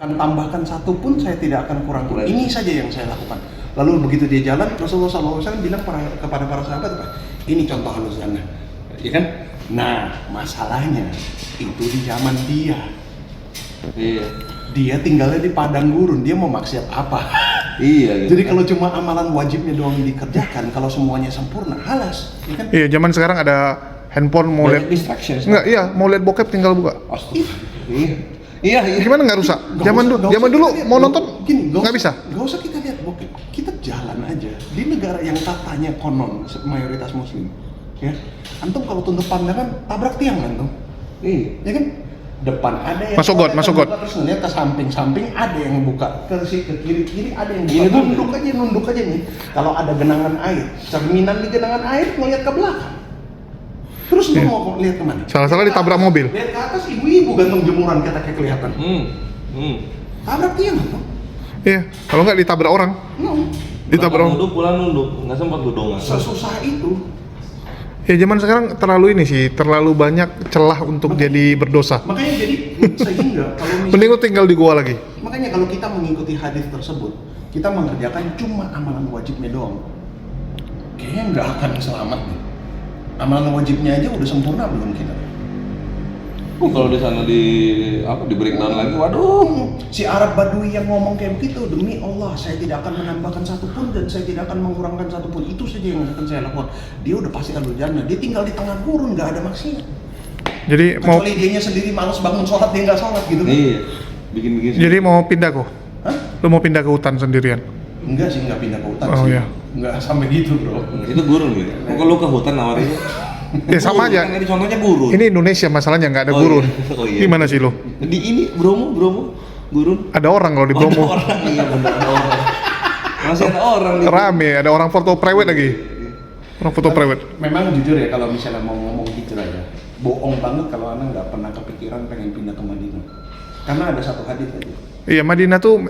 akan tambahkan satu pun, saya tidak akan kurang-kurang. Ini saja yang saya lakukan. Lalu begitu dia jalan, Rasulullah SAW bilang kepada para sahabat, ini contoh halus jannah, ya kan? Nah, masalahnya itu di zaman dia. Iya. Dia tinggalnya di padang gurun, dia mau maksiat apa? Iya. Jadi kalau cuma amalan wajibnya doang dikerjakan, kalau semuanya sempurna, halas, ya kan? Iya, zaman sekarang ada handphone mau lihat distraction. enggak, iya, mau lihat bokep tinggal buka. Iya. Gimana nggak rusak? Zaman dulu mau nonton gini, nggak bisa. Gak usah kita lihat bokep, kita jalan aja di negara yang katanya konon mayoritas muslim, ya. Antum kalau tunduk pandangan tabrak tiang antum, Iya. ya kan? Depan ada yang Masuk got. terus ngeliat ke samping ada yang buka, ke kiri ada yang buka. Iya, nunduk aja nih. Kalau ada genangan air, cerminan di genangan air ngeliat ke belakang. Terus lu mau lihat kemana? Salah-salah ditabrak mobil. Lihat ke atas, ibu-ibu gantung jemuran kayak kelihatan. Tabrak tiang apa? Iya, kalau nggak ditabrak orang. Ditabrak orang. Nunduk, pulang nunduk, nggak sempat duduk. Sesusah itu. Ya zaman sekarang terlalu ini sih, terlalu banyak celah untuk jadi berdosa. Makanya jadi sehingga kalau Mending lu tinggal di gua lagi. makanya kalau kita mengikuti hadis tersebut, kita mengerjakan cuma amalan wajibnya doang, kayaknya nggak akan selamat nih. Amalan wajibnya aja udah sempurna belum kita? Kalau di sana di breakdown lagi, waduh. Si Arab Badui yang ngomong kayak begitu, demi Allah saya tidak akan menambahkan satu pun dan saya tidak akan mengurangkan satu pun. Itu saja yang akan saya lakukan. Dia udah pasti ahlul jannah. Dia tinggal di tengah gurun, nggak ada maksiat. Jadi mau Kecuali dianya sendiri malas bangun sholat, dia nggak sholat gitu. Iya. Bikin. jadi mau pindah kok. Hah? Lu mau pindah ke hutan sendirian. Enggak sih, nggak pindah ke hutan Oh, sih. iya. Nggak sampai gitu bro. Itu gurun gitu. Kok lu ke hutan nawarin? Ya sama aja. Kan tadi contohnya gurun. Ini Indonesia masalahnya nggak ada Oh, gurun. iya. Oh, iya. Gimana sih lu? Di ini Bromo, gurun. Ada orang kalau di Bromo. Ada orang, iya benar ada orang. Masih ada orang di Rame, ada orang foto private lagi. Orang foto private. Memang jujur ya, kalau misalnya mau ngomong jujur aja, bohong banget kalau anak nggak pernah kepikiran pengen pindah ke Madinah. Karena ada satu hadis aja. Iya, Madinah tuh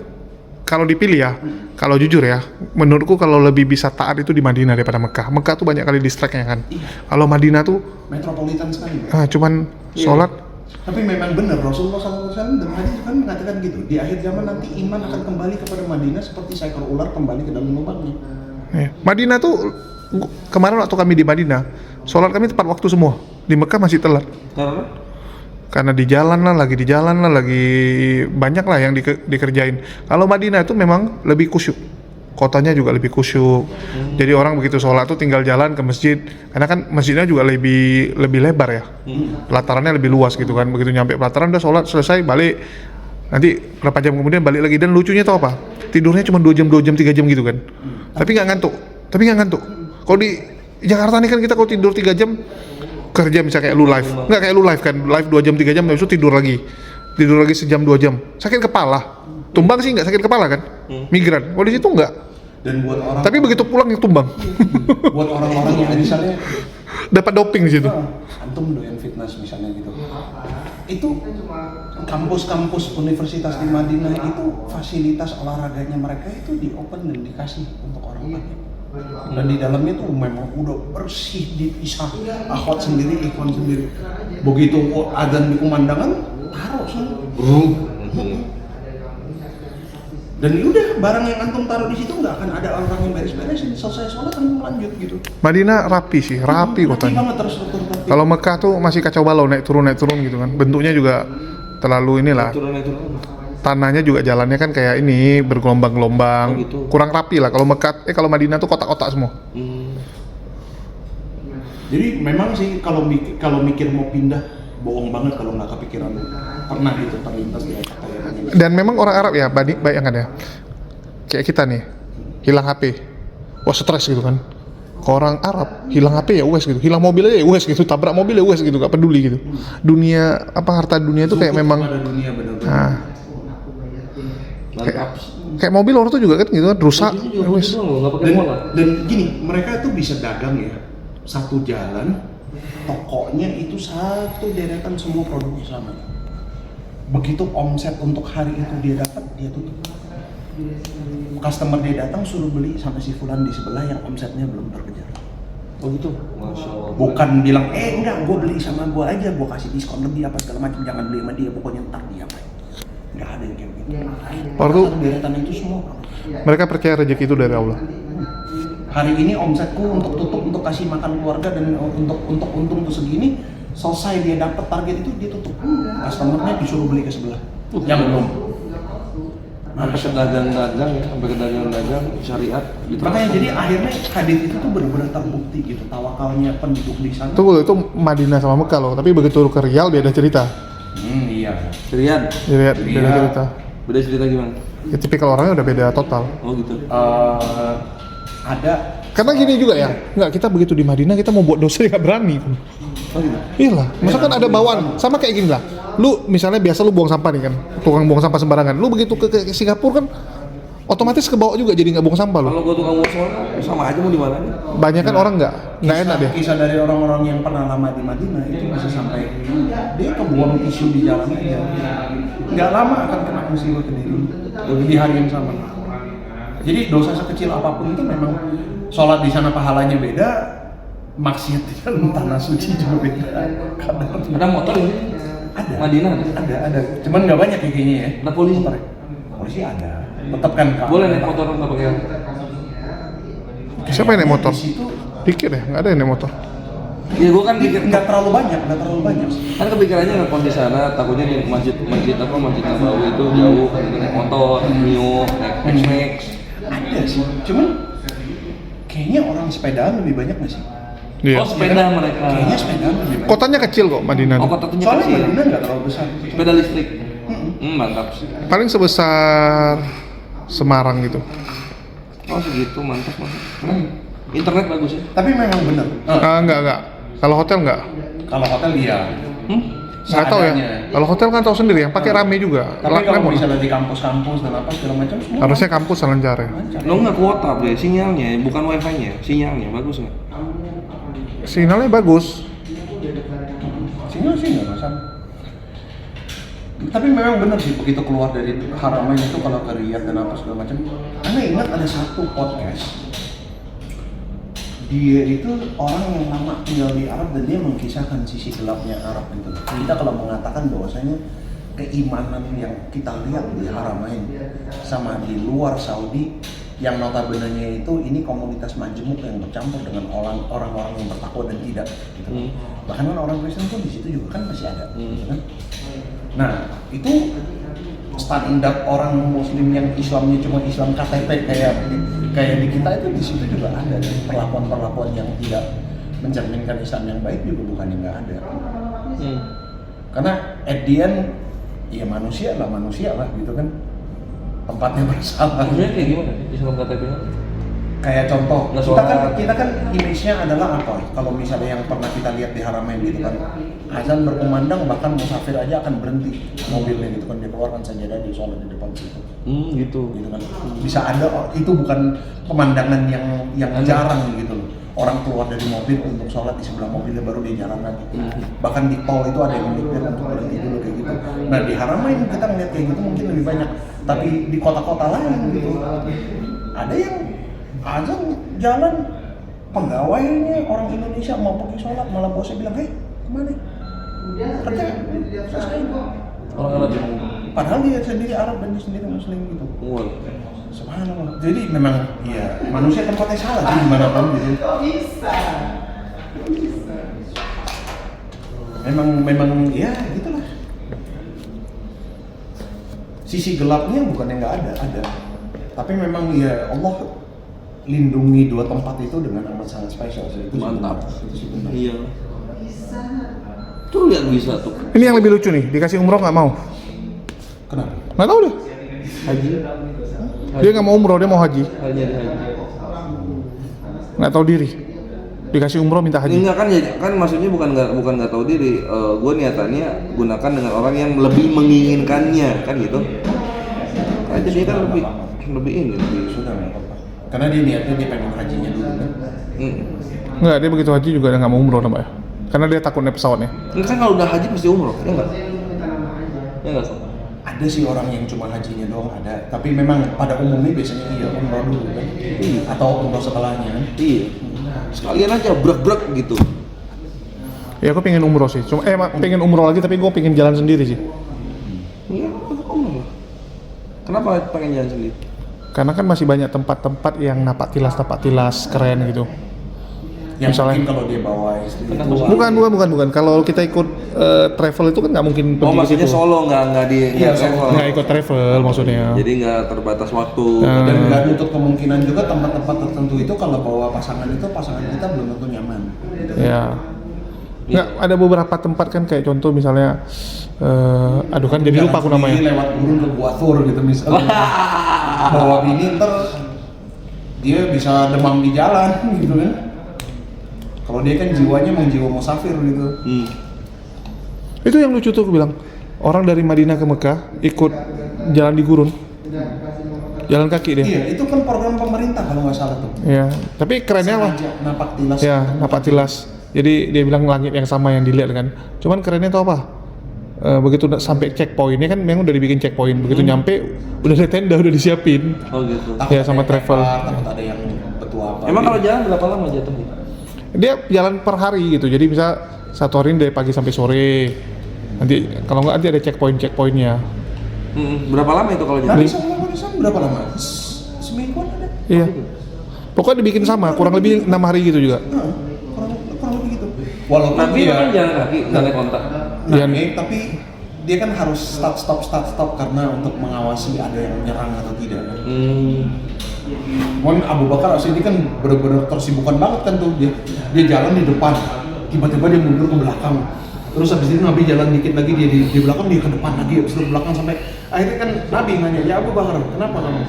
kalau dipilih ya, kalau jujur ya, menurutku kalau lebih bisa taat itu di Madinah daripada Mekah. Mekah tuh banyak kali distract-nya kan. Iya. Kalau Madinah tuh Metropolitan sekali. Bro. cuman sholat. Tapi memang benar Rasulullah SAW dalam hadis kan mengatakan gitu. Di akhir zaman nanti iman akan kembali kepada Madinah seperti seekor ular kembali ke dalam lubangnya. Ya. Madinah tuh kemarin waktu kami di Madinah, sholat kami tepat waktu semua. Di Mekah masih telat. Karena di jalan lah, lagi banyak lah yang dikerjain. Kalau Madinah itu memang lebih kusyuk, kotanya juga lebih kusyuk. Jadi orang begitu sholat tuh tinggal jalan ke masjid, karena kan masjidnya juga lebih lebar ya, pelatarannya lebih luas gitu kan. Begitu nyampe pelataran udah sholat selesai balik, nanti berapa jam kemudian balik lagi. Dan lucunya tau apa? Tidurnya cuma 2 jam, 3 jam gitu kan. Tapi nggak ngantuk. Kalau di Jakarta nih kan kita kalau tidur 3 jam kerja misalnya kayak lu live, nggak kayak lu live kan, live 2 jam 3 jam, habis itu tidur lagi sejam 2 jam, sakit kepala. Tumbang sih nggak sakit kepala kan, migran. Kalau di situ nggak. Dan buat orang, Tapi begitu pulang yang tumbang. buat orang-orang yang misalnya Dapat doping di situ. antum doyan fitness misalnya gitu, itu kampus-kampus universitas di Madinah itu fasilitas olahraganya mereka itu di open dan dikasih untuk orang pakai. Dan di dalamnya tuh memang udah bersih, dipisah, akhwat sendiri, ikhwan sendiri. Begitu adzan di kumandangan, taruh semua. Dan udah barang yang antum taruh di situ nggak akan ada orang yang beres-beresin. Selesai sholat antum lanjut gitu. Madinah rapi kotanya. Banget terstruktur rapi. Kalau Mekah tuh masih kacau balau, naik turun gitu kan. Bentuknya juga terlalu inilah. Tanahnya juga jalannya kan kayak ini bergelombang-gelombang, kurang rapi lah. Kalau Mekah, kalau Madinah tuh kotak-kotak semua. Jadi memang sih kalau mikir mau pindah, bohong banget kalau nggak kepikiran pernah gitu terlintas di otak kayak. Dan memang orang Arab ya, bayangkan ya, kayak kita nih, hilang HP, wah stres gitu kan. Kalau orang Arab hilang HP ya wes gitu, hilang mobil aja ya wes gitu, tabrak mobil ya wes gitu, gak peduli gitu. Dunia harta dunia tuh kayak memang. Dunia bener-bener. Nah, kayak mobil orang tuh juga kan gitu kan, rusak ya wes. Dan gini, mereka tuh bisa dagang ya, satu jalan, tokonya itu satu deretan semua produknya sama. Begitu omset untuk hari itu dia dapat, dia tutup. Customer dia datang suruh beli sama si fulan di sebelah yang omsetnya belum terkejar. Oh gitu? Masya Allah. Bukan bilang, enggak, gue beli sama gue aja, gue kasih diskon lebih apa segala macam, jangan beli sama dia, pokoknya ntar dia apa. nggak ada yang kayak gitu. Waktu Deretan itu semua. mereka percaya rezeki itu dari Allah. Hari ini omsetku untuk tutup, untuk kasih makan keluarga dan untuk untung tuh segini, selesai dia dapat target itu dia tutup. Customernya disuruh beli ke sebelah. Yang belum. Sampai ke dagang-dagang ya, sampai ke dagang-dagang syariat gitu. Makanya jadi akhirnya hadis itu tuh benar-benar terbukti gitu, tawakalnya penduduk di sana. Itu Madinah sama Mekah loh, tapi begitu ke Riyadh beda cerita. Iya. Syariat. Riyadh beda Iya. cerita. Beda cerita gimana? Ya, tipikal orangnya udah beda total. Oh gitu. Ada. Karena gini juga ya, nggak, kita begitu di Madinah kita mau buat dosa nggak berani. Oh gitu. Iya lah, masa kan ada bawaan, sama kayak gini lah. Lu misalnya biasa lu buang sampah nih kan, tukang buang sampah sembarangan. Lu begitu ke Singapura kan, otomatis ke bawah juga jadi nggak buang sampah lu. Kalau gua tukang musola sama aja mau di mana? Banyak kan orang nggak enak deh. Kisah dari orang-orang yang pernah lama di Madinah itu bisa sampai dia kebuang tisu di jalan aja. Nggak lama akan kena musibah ke diri di hari yang sama. Jadi dosa sekecil apapun itu memang sholat di sana pahalanya beda, maksiat di dalam tanah suci juga beda. Ada motor ini? Ada. Madinah Ada. Cuman nggak banyak ya kayaknya ya. Ada polisi? Polisi ada. Tetap kan Kak. Boleh naik motor nggak pakai helm? Siapa yang naik motor? Di situ Dikit deh, nggak ada yang naik motor. Ya gua kan pikir nggak terlalu banyak. kan kepikirannya nggak di sana, takutnya di masjid Nabawi itu jauh, naik motor, naik Max. Ada sih. Cuman kayaknya orang sepedaan lebih banyak nggak sih? Iya. Oh sepeda mereka. Kayaknya sepedaan lebih banyak. Kotanya kecil kok Madinah. Oh kotanya Soalnya kecil. Madinah nggak terlalu besar. Sepeda listrik. Mantap sih. Paling sebesar Semarang gitu. Oh segitu mantap. Internet bagus ya. Tapi memang benar. Enggak. Kalau hotel enggak. Kalau hotel iya. Nggak tahu ya. Seadanya. Kalau hotel kan tahu sendiri yang pakai rame juga. Tapi kalau Lemon. misalnya di kampus-kampus dan apa segala macam semua. Harusnya kampus lancar ya. lancar. Lo nggak kuota bre, sinyalnya bukan wifi-nya, sinyalnya bagus nggak? Sinyalnya bagus. Sinyal sih nggak masalah. Tapi memang benar sih begitu keluar dari Haramain itu kalau ke Riyadh dan apa segala macam. Karena ingat ada satu podcast. Dia itu orang yang lama tinggal di Arab dan dia mengisahkan sisi gelapnya Arab itu. Kita kalau mengatakan bahwasanya keimanan yang kita lihat di Haramain sama di luar Saudi yang notabene itu ini komunitas majemuk yang bercampur dengan orang-orang yang bertakwa dan tidak gitu. Bahkan kan orang Kristen pun di situ juga kan masih ada gitu kan. Nah, itu standar orang muslim yang Islamnya cuma Islam KTP kayak di kita itu di situ juga ada dan perlakuan-perlakuan yang tidak mencerminkan Islam yang baik juga bukan yang nggak ada. Karena at the end ya manusia lah gitu kan, tempatnya bersalah. Maksudnya kayak gimana? Islam KTP-nya? Kayak contoh, Nggak kita kan image-nya adalah apa? Kalau misalnya yang pernah kita lihat di Haramain gitu kan, azan berkumandang bahkan musafir aja akan berhenti mobilnya gitu kan, dia keluarkan sajadah di sholat di depan situ. Gitu. Gitu kan. Bisa ada, itu bukan pemandangan yang jarang gitu loh. Orang keluar dari mobil untuk sholat di sebelah mobilnya baru dia jalan lagi. Bahkan di tol itu ada yang mikir untuk berhenti dulu kayak gitu. Nah di Haramain kita ngeliat kayak gitu mungkin lebih banyak, tapi di kota-kota lain gitu ada yang azan jalan pegawainya orang Indonesia mau pergi sholat malah bosnya bilang, hei kemana? Kerja, selesai. Orang Arab yang Padahal dia sendiri Arab dan dia sendiri Muslim gitu. Wah. Subhanallah. Jadi memang ya manusia tempatnya salah sih gimana pun gitu. Memang ya gitulah. Sisi gelapnya bukan yang nggak ada. Tapi memang ya Allah lindungi dua tempat itu dengan amat sangat spesial. Itu Mantap. Itu sih benar. Iya. Tuh lihat bisa tuh. Ini yang lebih lucu nih, dikasih umroh nggak mau. Kenapa? Nggak tahu deh. Haji. Dia nggak mau umroh, dia mau haji. Haji. Nggak tahu diri. Dikasih umroh minta haji. Enggak kan maksudnya bukan nggak tahu diri. Gue niatannya gunakan dengan orang yang lebih menginginkannya kan gitu. Aja dia kan lebih ini lebih Sudah nggak apa-apa. Karena dia niatnya dia pengen hajinya dulu kan. Nggak, dia begitu haji juga nggak mau umroh namanya. Karena dia takut naik pesawatnya. Enggak kan kalau udah haji pasti umroh, ya enggak? Ya enggak? Ada sih orang yang cuma hajinya doang ada, tapi memang pada umumnya biasanya iya umroh dulu kan, atau umroh setelahnya. Iya. Sekalian aja brek gitu. Ya aku pengen umroh sih. Pengen umroh lagi tapi gue pengen jalan sendiri sih. Iya, umroh. Kenapa pengen jalan sendiri? Karena kan masih banyak tempat-tempat yang napak tilas keren gitu. Yang Misalnya- mungkin kalau dia bawa istri Pernah itu, gua- Bukan. Kalau kita ikut travel itu kan nggak mungkin Oh, pergi ke maksudnya situ. solo nggak di Iya, travel. Nggak ikut travel maksudnya. Jadi nggak terbatas waktu. dan nggak nutup kemungkinan juga tempat-tempat tertentu itu kalau bawa pasangan kita belum tentu nyaman. Gitu. Ya. Nggak, ada beberapa tempat kan kayak contoh misalnya, aduh kan jadi lupa aku Jalan namanya. sendiri lewat gurun ke Gua Tur gitu misalnya. Bawa bini ntar dia bisa demam di jalan gitu kan. Kalau dia kan jiwanya memang jiwa musafir gitu. Itu yang lucu tuh aku bilang. Orang dari Madinah ke Mekah ikut jalan di gurun. Jalan kaki dia. Iya, itu kan program pemerintah kalau nggak salah tuh. Ya, tapi kerennya apa? Sengaja napak tilas. Ya, napak tilas. Jadi dia bilang langit yang sama yang dilihat kan. Cuman kerennya tau apa? Begitu sampai checkpoint ini kan memang udah dibikin checkpoint. Begitu nyampe udah ada tenda udah disiapin. Oh gitu. Takut Ya, ada sama yang travel. tepar, takut ada yang petua apa. Emang kalau jalan berapa lama jatuhnya? Dia jalan per hari gitu. Jadi bisa satu hari dari pagi sampai sore. Nanti kalau nggak nanti ada checkpointnya. Berapa lama itu kalau jalan? Nabi SAW berapa lama? Semingguan ada? Iya. Pokoknya dibikin sama, kurang lebih 6 hari gitu juga. Kurang lebih gitu. Walaupun Tapi dia kan jalan kaki, nggak naik kontak. naik, tapi dia kan harus start stop karena untuk mengawasi ada yang menyerang atau tidak. Mon Abu Bakar As-Siddiq kan benar-benar tersibukan banget kan tuh dia jalan di depan, tiba-tiba dia mundur ke belakang. Terus habis itu Nabi jalan dikit lagi dia di belakang, dia ke depan lagi, habis itu ke belakang sampai akhirnya kan Nabi nanya, "Ya Abu Bakar, kenapa kamu?"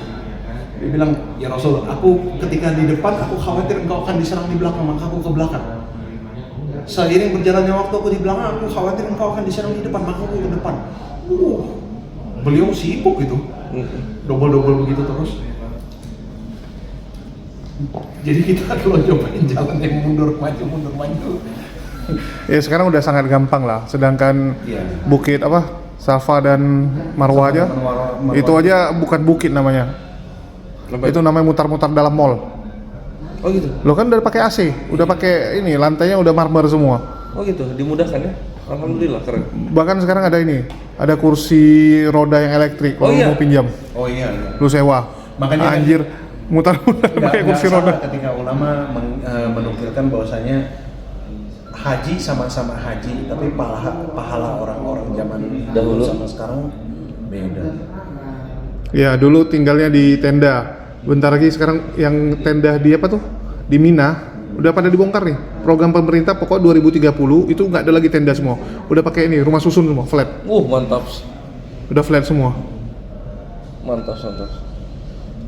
Dia bilang, "Ya Rasul, aku ketika di depan aku khawatir engkau akan diserang di belakang, maka aku ke belakang. Seiring berjalannya waktu aku di belakang, aku khawatir engkau akan diserang di depan, maka aku ke depan." Beliau sibuk gitu, double begitu terus. Jadi kita kalau cobain jalan yang mundur maju. Ya sekarang udah sangat gampang lah. Sedangkan Iya. bukit apa? Safa dan Marwah aja. Marwah. Itu aja bukan bukit namanya. Itu namanya mutar-mutar dalam mall. Oh gitu. Lo kan udah pakai AC, udah pakai ini lantainya udah marmer semua. Oh gitu, dimudahkan ya. Alhamdulillah keren. Bahkan sekarang ada ini, ada kursi roda yang elektrik. Oh Kalau iya? mau pinjam, Oh iya. lu sewa. Makanya kan- Anjir, mutar-mutar pakai kursi roda. Ketika ulama menukilkan bahwasanya haji sama-sama haji, tapi pahala orang-orang zaman dahulu sama sekarang beda. Ya dulu tinggalnya di tenda. Bentar lagi sekarang yang tenda di apa tuh? Di Mina udah pada dibongkar nih. Program pemerintah pokok 2030 itu nggak ada lagi tenda semua. Udah pakai ini rumah susun semua, flat. Mantap. Udah flat semua. Mantap.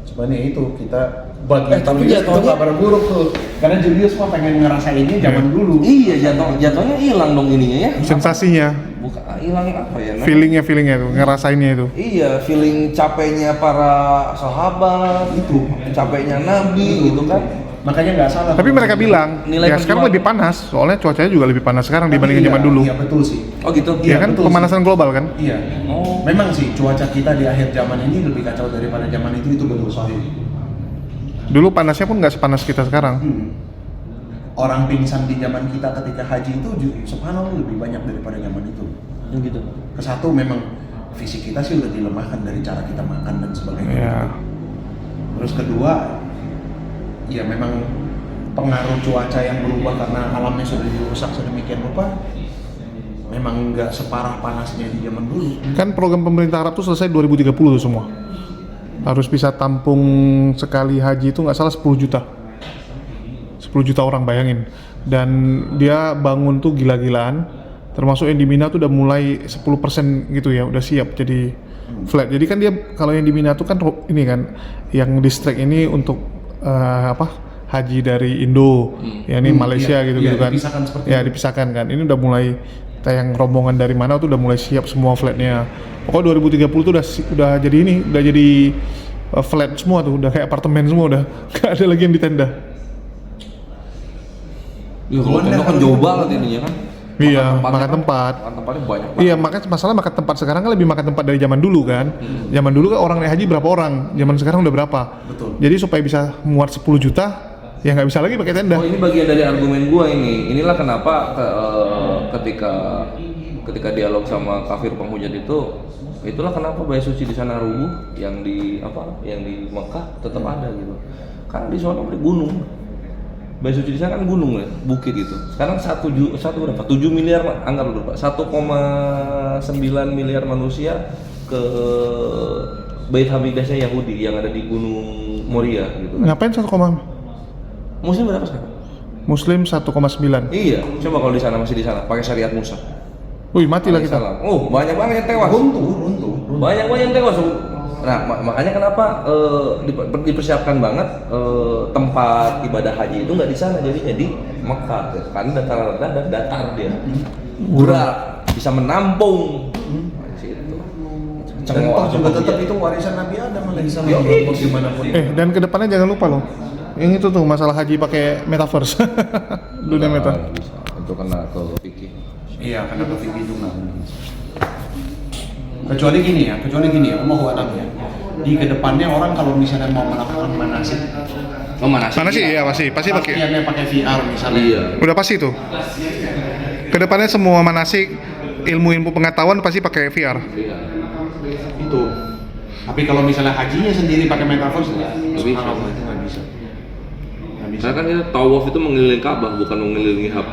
Cuman ya itu kita bagi Tapi Julius itu jatuhnya- kabar buruk tuh. Karena Julius mah pengen ngerasainnya zaman dulu. Iya, jatuhnya hilang dong ininya ya. Sensasinya, Bukan hilang apa ya? Nah? feelingnya tuh, ngerasainnya itu. Iya, feeling capeknya para sahabat itu, capeknya Nabi gitu kan. Makanya nggak salah. Tapi mereka bilang, Nilai ya sekarang perjuangan. lebih panas, soalnya cuacanya juga lebih panas sekarang Tapi dibandingin iya, zaman dulu. Iya betul sih. Oh gitu. Ya Iya, kan betul pemanasan global kan? Iya. Oh. Memang sih cuaca kita di akhir zaman ini lebih kacau daripada zaman itu betul sahih. Dulu panasnya pun nggak sepanas kita sekarang. Orang pingsan di zaman kita ketika haji itu subhanallah lebih banyak daripada zaman itu. Gitu. Kesatu memang fisik kita sih udah dilemahkan dari cara kita makan dan sebagainya. Ya. Terus kedua, ya memang pengaruh cuaca yang berubah karena alamnya sudah dirusak sedemikian rupa. Memang nggak separah panasnya di zaman dulu. Kan program pemerintah Arab tuh selesai 2030 tuh semua. Harus bisa tampung sekali haji itu nggak salah 10 juta. 10 juta orang bayangin. Dan dia bangun tuh gila-gilaan. Termasuk yang di Mina tuh udah mulai 10% gitu ya, udah siap jadi flat. Jadi kan dia kalau yang di Mina tuh kan ini kan yang distrik ini untuk haji dari Indo, ya ini Malaysia iya, gitu-gitu iya, kan. dipisahkan seperti Ya itu. dipisahkan kan. Ini udah mulai yang rombongan dari mana tuh udah mulai siap semua flatnya. Pokoknya 2030 tuh udah jadi ini, udah jadi flat semua tuh, udah kayak apartemen semua udah. Gak ada lagi yang di tenda. Ya kalau tenda kan jauh banget ininya kan. Iya, makan tempat. Makan tempatnya banyak banget. Iya, makanya masalah makan tempat sekarang kan lebih makan tempat dari zaman dulu kan. Zaman dulu kan orang naik haji berapa orang, zaman sekarang udah berapa. Betul. Jadi supaya bisa muat 10 juta, ya nggak bisa lagi pakai tenda. Oh ini bagian dari argumen gua ini. Inilah kenapa ketika ketika dialog sama kafir penghujat itu, itulah kenapa bait suci di sana rubuh, yang di Mekah tetap ada gitu. Karena di sana ada gunung. Bait suci di sana kan gunung ya, bukit gitu. Sekarang 7 miliar, anggap dulu Pak, 1,9 miliar manusia ke Bait Hamidahnya Yahudi yang ada di Gunung Moria gitu kan. Ngapain 1, Muslim berapa sekarang? Muslim 1,9. Iya, coba kalau di sana masih di sana pakai syariat Musa. Wih, mati lah kita. Salam. Oh, banyak yang tewas. Runtuh. Banyak yang tewas. Nah, makanya kenapa dipersiapkan banget tempat ibadah haji itu nggak di sana, jadinya di Mekah. Karena dataran rendah dan datar dia. Berat, bisa menampung. Contoh juga tetap itu warisan Nabi Adam alaihissalam. Gimana pun. Dan kedepannya jangan lupa loh. Yang itu tuh masalah haji pakai metaverse. Dunia meta. Bisa. Itu kena ke fikih. Iya, karena berpikir juga. Kecuali gini ya, Allah alam ya. Di kedepannya orang kalau misalnya mau melakukan manasik, Mana sih? Iya pasti pakai. latihannya pakai VR misalnya. Iya. Udah pasti tuh. Kedepannya semua manasik, ilmu pengetahuan pasti pakai VR. Itu. Tapi kalau misalnya hajinya sendiri pakai metaverse, bisa. subhanallah, itu nggak bisa. Nggak bisa. Karena kan kita tawaf itu mengelilingi Ka'bah, bukan mengelilingi HP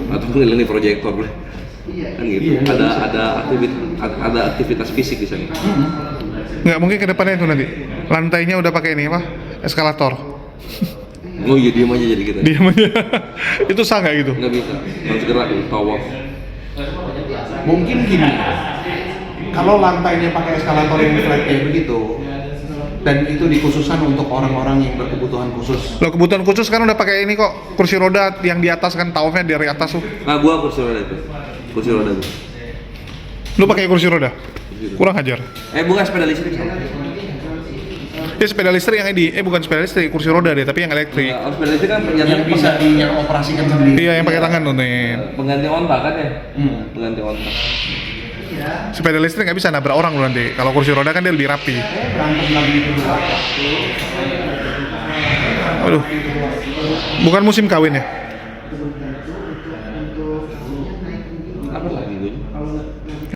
atau mengelilingi proyektor, kan gitu. Ada aktivitas fisik di sana. Nggak mungkin kedepannya itu nanti. Lantainya udah pakai ini apa? Eskalator. Oh iya, diam aja jadi kita. Diam aja. Itu sah nggak gitu? Nggak bisa, harus gerak tawaf. Mungkin gini. Kalau lantainya pakai eskalator yang flat kayak begitu, dan itu dikhususkan untuk orang-orang yang berkebutuhan khusus. Lo kebutuhan khusus kan udah pakai ini kok, kursi roda yang di atas kan, tawafnya dari atas tuh. Nah, gua kursi roda itu. Kursi roda gua. Lu pakai kursi roda? Kurang ajar. Bukan sepeda listrik sama. Sepeda listrik yang di, bukan sepeda listrik, kursi roda deh, tapi yang elektrik. Nah, sepeda listrik kan Yang bisa dioperasikan sendiri. Iya, yang pakai tangan tuh nih. pengganti onta kan ya? Pengganti onta. Sepeda listrik nggak bisa nabrak orang lu nanti. Kalau kursi roda kan dia lebih rapi. Berantem lagi itu. Aduh. Bukan musim kawin ya? Apa lagi gue?